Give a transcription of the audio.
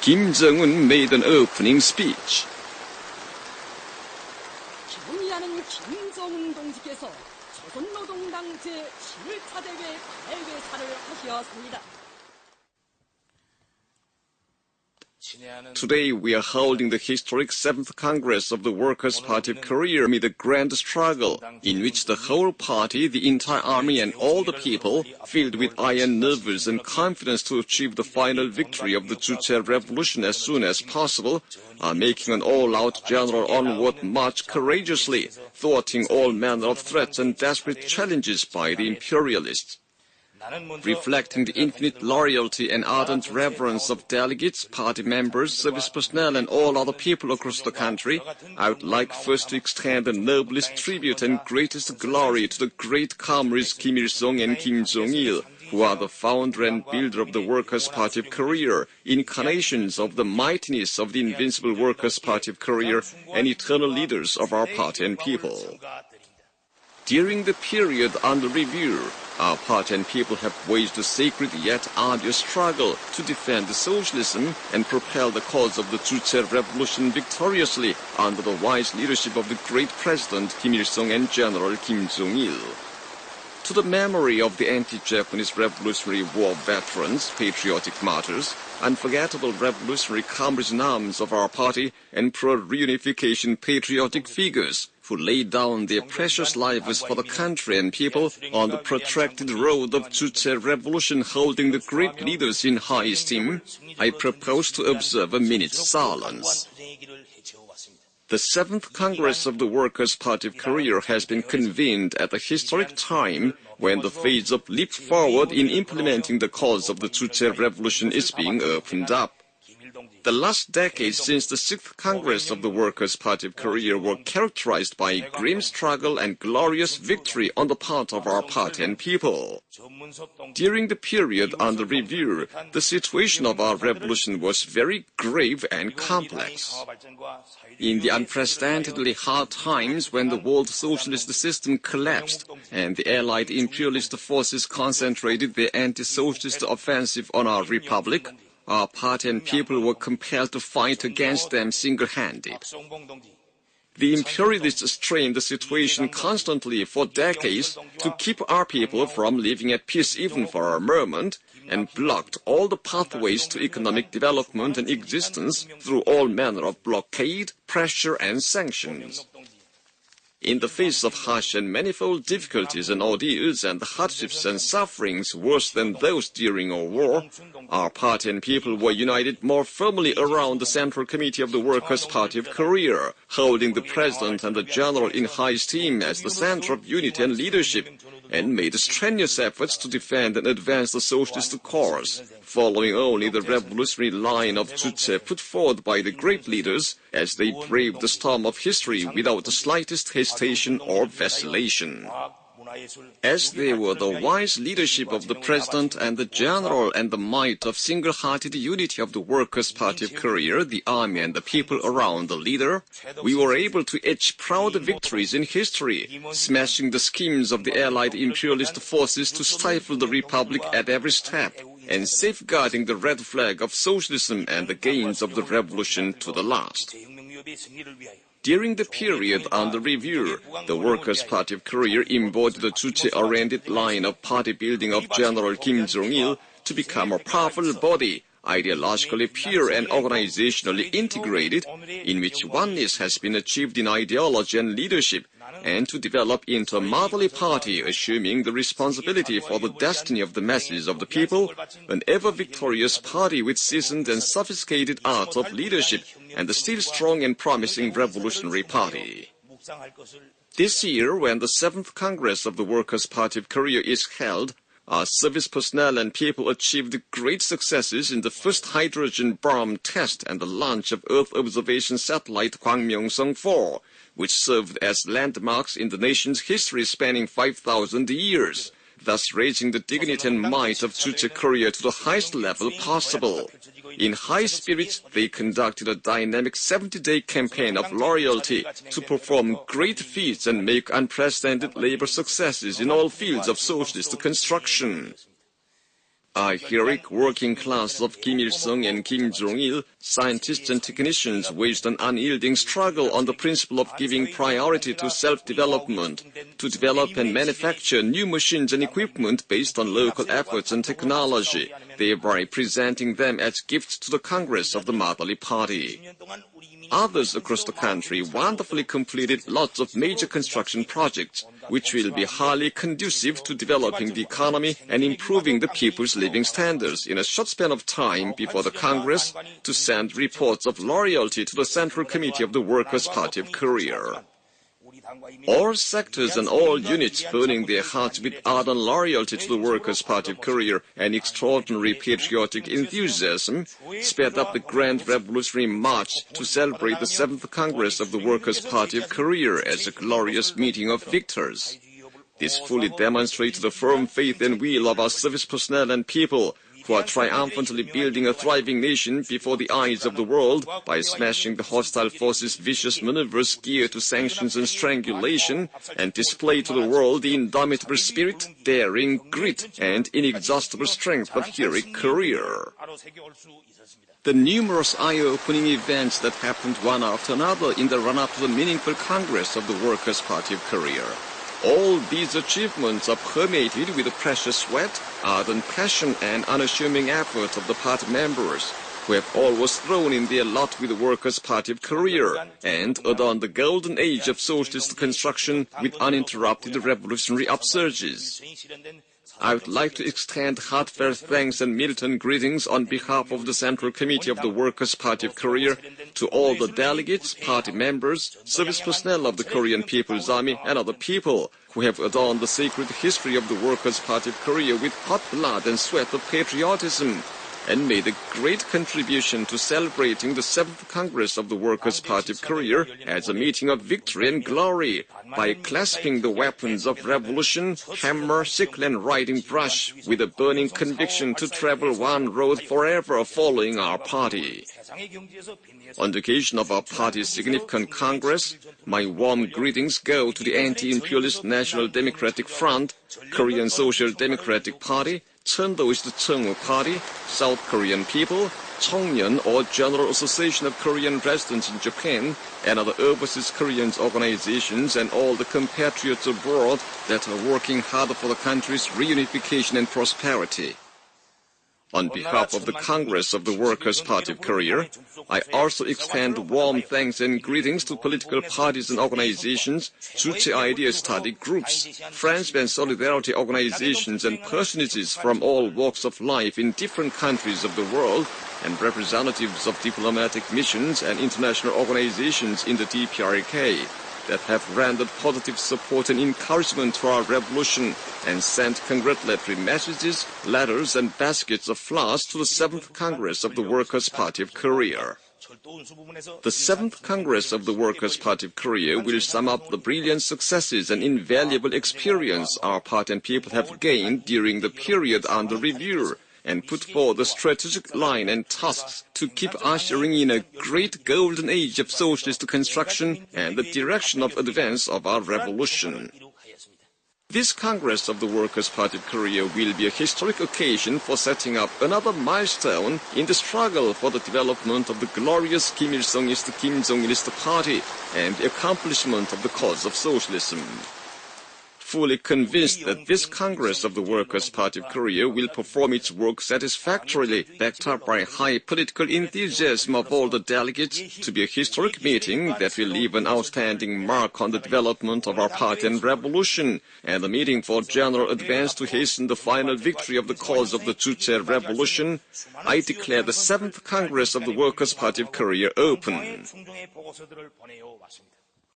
Kim Jong-un made an opening speech. 기원이하는 김정은 동지께서 조선노동당 제7차 대회 발회사를 하셨습니다. Today we are holding the historic 7th Congress of the Workers' Party of Korea amid a grand struggle in which the whole party, the entire army and all the people, filled with iron nerves and confidence to achieve the final victory of the Juche Revolution as soon as possible, are making an all-out general onward march courageously, thwarting all manner of threats and desperate challenges by the imperialists. Reflecting the infinite loyalty and ardent reverence of delegates, party members, service personnel, and all other people across the country, I would like first to extend the noblest tribute and greatest glory to the great comrades Kim Il-sung and Kim Jong-il, who are the founder and builder of the Workers' Party of Korea, incarnations of the mightiness of the invincible Workers' Party of Korea, and eternal leaders of our party and people. During the period under review, our party and people have waged a sacred yet arduous struggle to defend socialism and propel the cause of the Juche Revolution victoriously under the wise leadership of the great President Kim Il-sung and General Kim Jong-il. To the memory of the anti-Japanese Revolutionary War veterans, patriotic martyrs, unforgettable revolutionary comrades in arms of our party, and pro-reunification patriotic figures who laid down their precious lives for the country and people on the protracted road of Juche Revolution, holding the great leaders in high esteem, I propose to observe a minute's silence. The 7th Congress of the Workers' Party of Korea has been convened at a historic time when the phase of leap forward in implementing the cause of the Juche Revolution is being opened up. The last decades since the 6th Congress of the Workers' Party of Korea were characterized by grim struggle and glorious victory on the part of our party and people. During the period under review, the situation of our revolution was very grave and complex. In the unprecedentedly hard times when the world socialist system collapsed and the Allied imperialist forces concentrated their anti-socialist offensive on our republic, our party and people were compelled to fight against them single-handed. The imperialists strained the situation constantly for decades to keep our people from living at peace even for a moment, and blocked all the pathways to economic development and existence through all manner of blockade, pressure, and sanctions. In the face of harsh and manifold difficulties and ordeals and hardships and sufferings worse than those during a war, our party and people were united more firmly around the Central Committee of the Workers' Party of Korea, holding the President and the General in high esteem as the center of unity and leadership, and made strenuous efforts to defend and advance the socialist cause, following only the revolutionary line of Juche put forward by the great leaders as they braved the storm of history without the slightest hesitation or vacillation. As they were the wise leadership of the President and the General and the might of single-hearted unity of the Workers' Party of Korea, the army and the people around the leader, we were able to etch proud victories in history, smashing the schemes of the Allied imperialist forces to stifle the Republic at every step, and safeguarding the red flag of socialism and the gains of the revolution to the last. During the period under review, the Workers' Party of Korea embodied the Juche-oriented line of party building of General Kim Jong-il to become a powerful body, ideologically pure and organizationally integrated, in which oneness has been achieved in ideology and leadership, and to develop into a motherly party assuming the responsibility for the destiny of the masses of the people, an ever-victorious party with seasoned and sophisticated art of leadership, and the still strong and promising revolutionary party. This year, when the 7th Congress of the Workers' Party of Korea is held, our service personnel and people achieved great successes in the first hydrogen bomb test and the launch of Earth observation satellite Gwangmyeong-sung-4, which served as landmarks in the nation's history spanning 5,000 years, thus raising the dignity and might of Juche Korea to the highest level possible. In high spirits, they conducted a dynamic 70-day campaign of loyalty to perform great feats and make unprecedented labor successes in all fields of socialist construction. A heroic working class of Kim Il-sung and Kim Jong-il, scientists and technicians waged an unyielding struggle on the principle of giving priority to self-development, to develop and manufacture new machines and equipment based on local efforts and technology, thereby presenting them as gifts to the Congress of the Motherly Party. Others across the country wonderfully completed lots of major construction projects, which will be highly conducive to developing the economy and improving the people's living standards in a short span of time before the Congress to send reports of loyalty to the Central Committee of the Workers' Party of Korea. All sectors and all units burning their hearts with ardent loyalty to the Workers' Party of Korea and extraordinary patriotic enthusiasm sped up the grand revolutionary march to celebrate the 7th Congress of the Workers' Party of Korea as a glorious meeting of victors. This fully demonstrates the firm faith and will of our service personnel and people who are triumphantly building a thriving nation before the eyes of the world by smashing the hostile forces' vicious maneuvers geared to sanctions and strangulation, and display to the world the indomitable spirit, daring, grit, and inexhaustible strength of heroic Korea. The numerous eye-opening events that happened one after another in the run-up to the meaningful Congress of the Workers' Party of Korea. All these achievements are permeated with the precious sweat, ardent passion, and unassuming effort of the party members, who have always thrown in their lot with the Workers' Party of Korea and adorned the golden age of socialist construction with uninterrupted revolutionary upsurges. I would like to extend heartfelt thanks and militant greetings on behalf of the Central Committee of the Workers' Party of Korea to all the delegates, party members, service personnel of the Korean People's Army, and other people who have adorned the sacred history of the Workers' Party of Korea with hot blood and sweat of patriotism, and made a great contribution to celebrating the 7th Congress of the Workers' Party of Korea as a meeting of victory and glory by clasping the weapons of revolution, hammer, sickle, and riding brush with a burning conviction to travel one road forever following our party. On the occasion of our party's significant Congress, my warm greetings go to the Anti-Imperialist National Democratic Front, Korean Social Democratic Party, Cheondoist Cheongwoo Party, South Korean People, Cheongmyeon or General Association of Korean Residents in Japan, and other overseas Koreans organizations and all the compatriots abroad that are working hard for the country's reunification and prosperity. On behalf of the Congress of the Workers' Party of Korea, I also extend warm thanks and greetings to political parties and organizations, Juche Idea Study Groups, friendship and solidarity organizations, and personages from all walks of life in different countries of the world, and representatives of diplomatic missions and international organizations in the DPRK that have rendered positive support and encouragement to our revolution and sent congratulatory messages, letters, and baskets of flowers to the 7th Congress of the Workers' Party of Korea. The 7th Congress of the Workers' Party of Korea will sum up the brilliant successes and invaluable experience our party and people have gained during the period under review, and put forward a strategic line and tasks to keep ushering in a great golden age of socialist construction and the direction of advance of our revolution. This Congress of the Workers' Party of Korea will be a historic occasion for setting up another milestone in the struggle for the development of the glorious Kim Il-sungist, Kim Jong-ilist party and the accomplishment of the cause of socialism. Fully convinced that this Congress of the Workers' Party of Korea will perform its work satisfactorily, backed up by high political enthusiasm of all the delegates, to be a historic meeting that will leave an outstanding mark on the development of our party and revolution, and a meeting for general advance to hasten the final victory of the cause of the Juche Revolution, I declare the 7th Congress of the Workers' Party of Korea open.